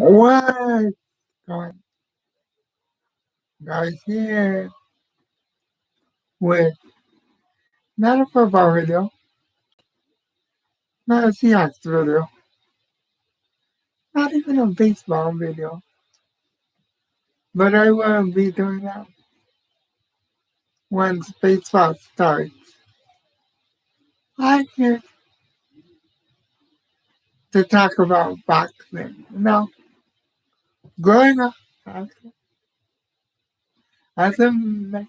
What? God, guys here with not a football video, not a Seahawks video, not even a baseball video. But I will be doing that once baseball starts. I'm here to talk about boxing. Growing up as a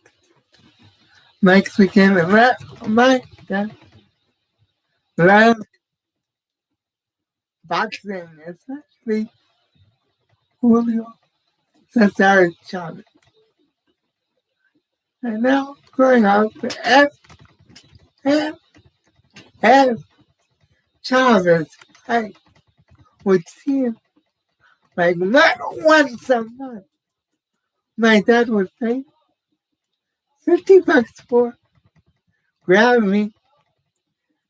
Mexican, my dad loved boxing, especially Julio Cesar Chavez. And now, growing up, and, and Chavez, I would see him like not once a month. My dad would pay $50 for grab me,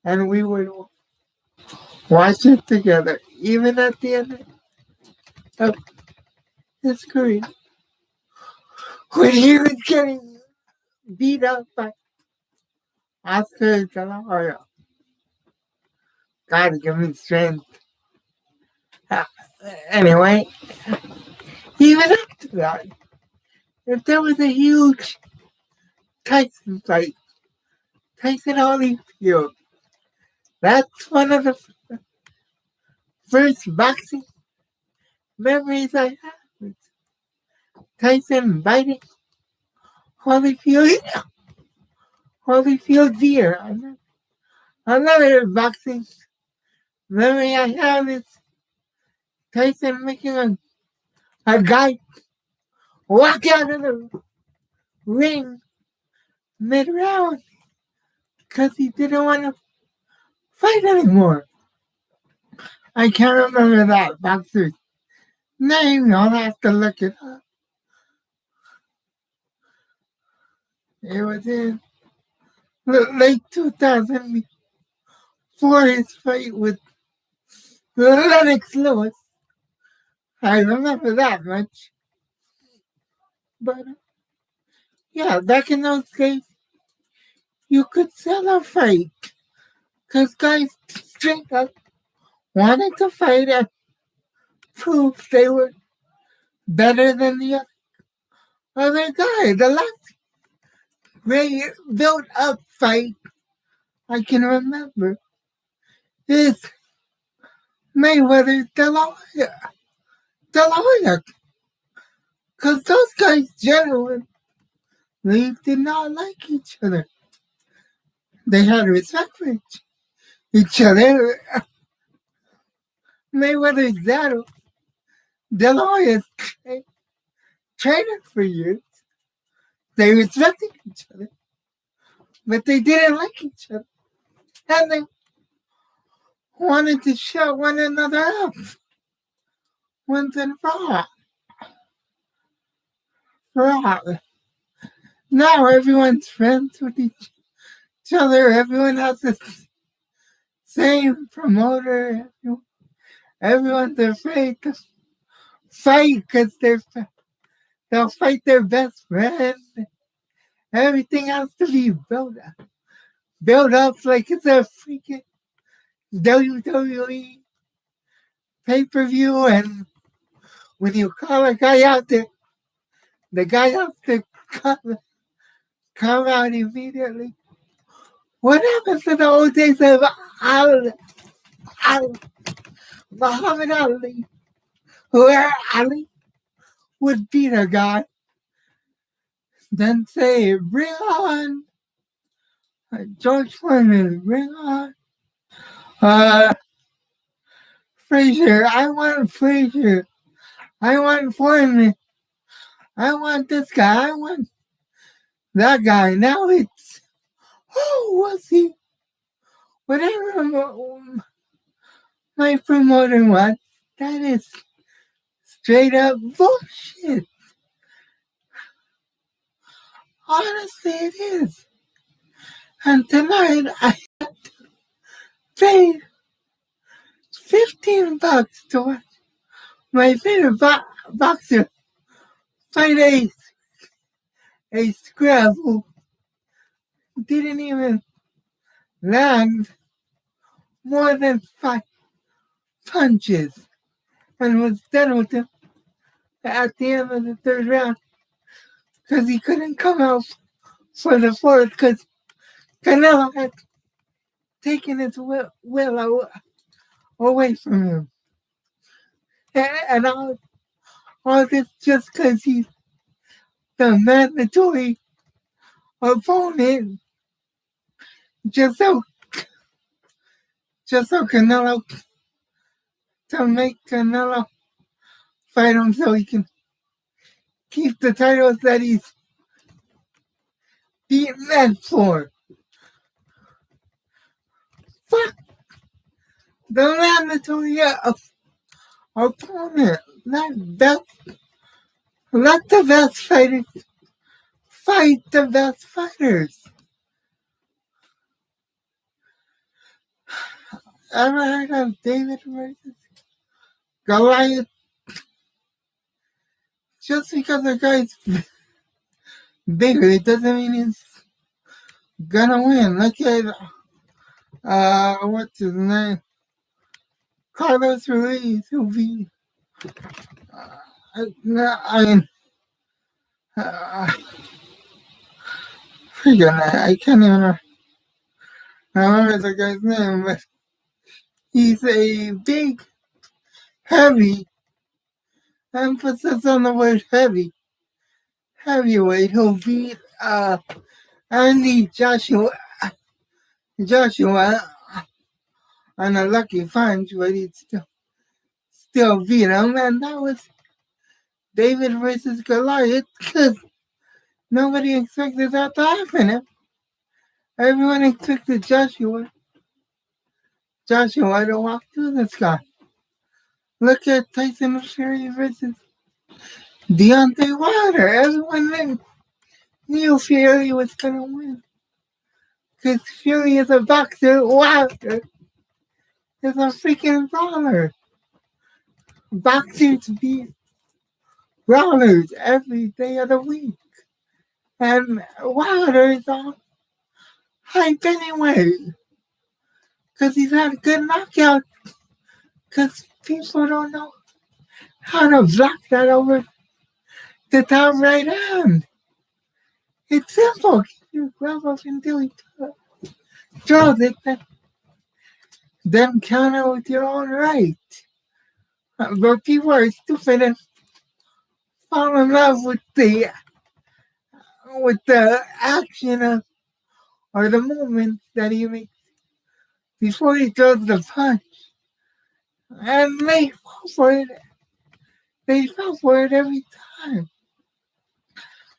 and we would watch it together. Even at the end of his career, when he was getting beat up by Oscar De La Hoya. God give me strength. Uh, Anyway, even after that, if there was a huge Tyson fight, Tyson Holyfield, that's one of the first boxing memories I have. With Tyson biting Holyfield's ear. Another boxing memory I have is Tyson making a guy walk out of the ring mid-round because he didn't want to fight anymore. I can't remember that boxer's name. I'll have to look it up. It was in the late 2000 before his fight with Lennox Lewis. I remember that much. But yeah, back in those days, you could sell a fight because guys straight up wanted to fight and prove they were better than the other guy. The last great built-up fight I can remember is Mayweather De La Hoya. Because those guys genuinely did not like each other. They had respect for each other. Mayweather's dad, De La Hoya's trainer for years. They respected each other, but they didn't like each other. And they wanted to shut one another up once and for all. Now everyone's friends with each other. Everyone has the same promoter. Everyone's afraid to fight because they'll fight their best friend. Everything has to be built up like it's a freaking WWE pay-per-view, and when you call a guy out there, the guy has to come out immediately. What happened to the old days of Muhammad Ali, where Ali would beat a guy, then say, "Bring on George Foreman, bring on Frazier, I want Frazier, I want Foreman, I want this guy, I want that guy." Now it's, was he? Whatever my promoter wants, that is straight up bullshit. Honestly, it is. And tonight I paid $15 to watch My favorite boxer fight a scrub who didn't even land more than 5 punches and was done with him at the end of the third round because he couldn't come out for the fourth because Canelo had taken his will away from him. And all this just because he's the mandatory opponent, just so Canelo, to make Canelo fight him so he can keep the titles that he's being meant for. Fuck the mandatory opponent. Let the best fighters fight the best fighters. Ever heard of David versus Goliath? Just because the guy's bigger, it doesn't mean he's gonna win. Look at what's his name? Carlos Ruiz, who beat I can't even remember the guy's name, but he's a big, heavy, emphasis on the word heavyweight who beat Andy Joshua on a lucky punch, but he still beat him, and that was David versus Goliath because nobody expected that to happen. Everyone expected Joshua to walk through this guy. Look at Tyson Fury versus Deontay Wilder. Everyone knew Fury was going to win. Because Fury is a boxer, Wilder is a freaking brawler. Boxers beat brawlers every day of the week. And Wilder is all hype anyway. Because he's had a good knockout. Because people don't know how to block that over the top right hand. It's simple. Keep your glove up until he throws it. Then counter with your own right. But people are stupid and fall in love with the action of, or the movement that he makes before he throws the punch. And they fall for it. They fell for it every time.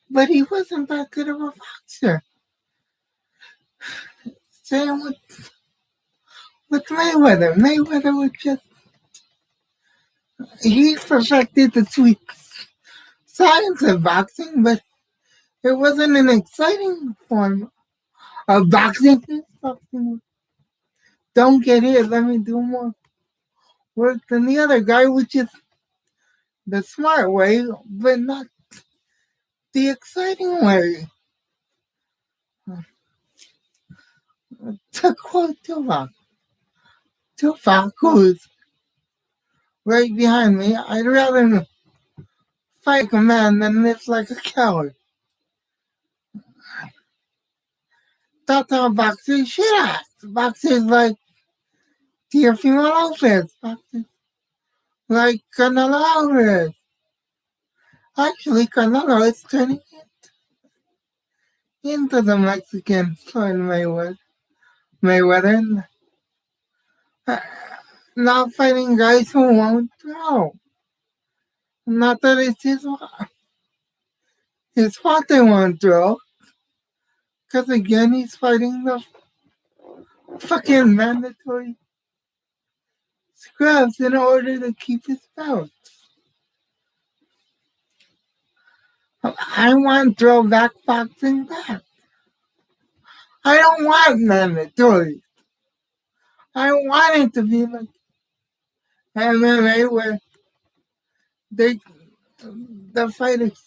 But he wasn't that good of a boxer. Same with Mayweather. Mayweather was just, he perfected the sweet science of boxing, but it wasn't an exciting form of boxing. Don't get hit, let me do more work than the other guy, which is the smart way, but not the exciting way. To quote Tupac, who's right behind me, I'd rather fight like a man than live like a coward. That's how boxers should act. Boxers like Teofimo Lopez, boxers like Canelo Alvarez. Actually, Canelo is turning into the Mexican Floyd Mayweather. Not fighting guys who won't throw. Not that it's his fault they won't throw. Because again, he's fighting the fucking mandatory scrubs in order to keep his belt. I want throwback boxing back. I don't want mandatory. I want it to be like MMA where they the fighters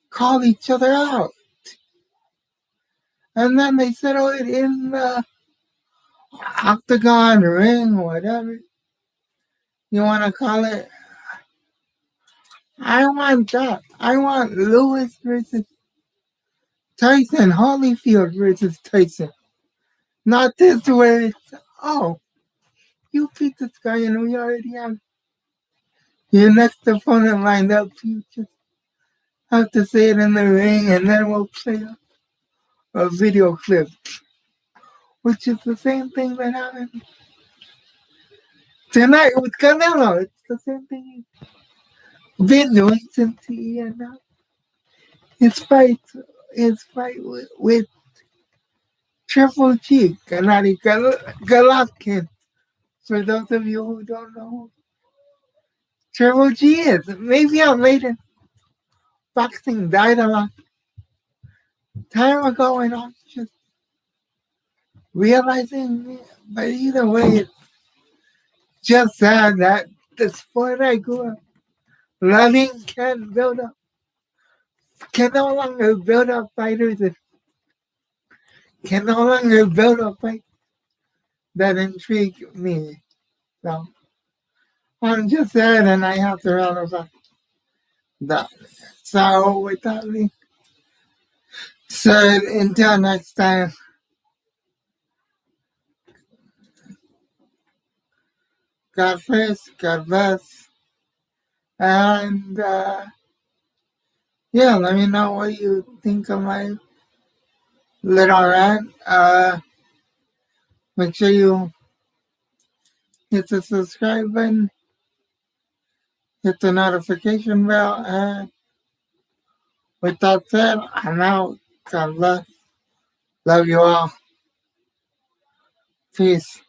call each other out, and then they settle it in the octagon ring, whatever you want to call it. I want that. I want Lewis versus Tyson, Holyfield versus Tyson. Not this where it's, oh, you beat this guy and we already have your next opponent lined up. You just have to say it in the ring and then we'll play a video clip, which is the same thing that happened tonight with Canelo. It's the same thing he's been doing since he announced his fight with Triple G, Gennady Golovkin. For those of you who don't know who Triple G is, maybe I'm late in boxing died a long time ago and I'm just realizing, but either way, it's just sad that the sport I grew up loving can no longer build up fighters and can no longer build up fights that intrigue me. So I'm just sad and I have to run about that. So with that being said, until next time, God first, God bless, and yeah, let me know what you think of my little rant. Make sure you hit the subscribe button, hit the notification bell, and with that said, I'm out. God bless. Love you all. Peace.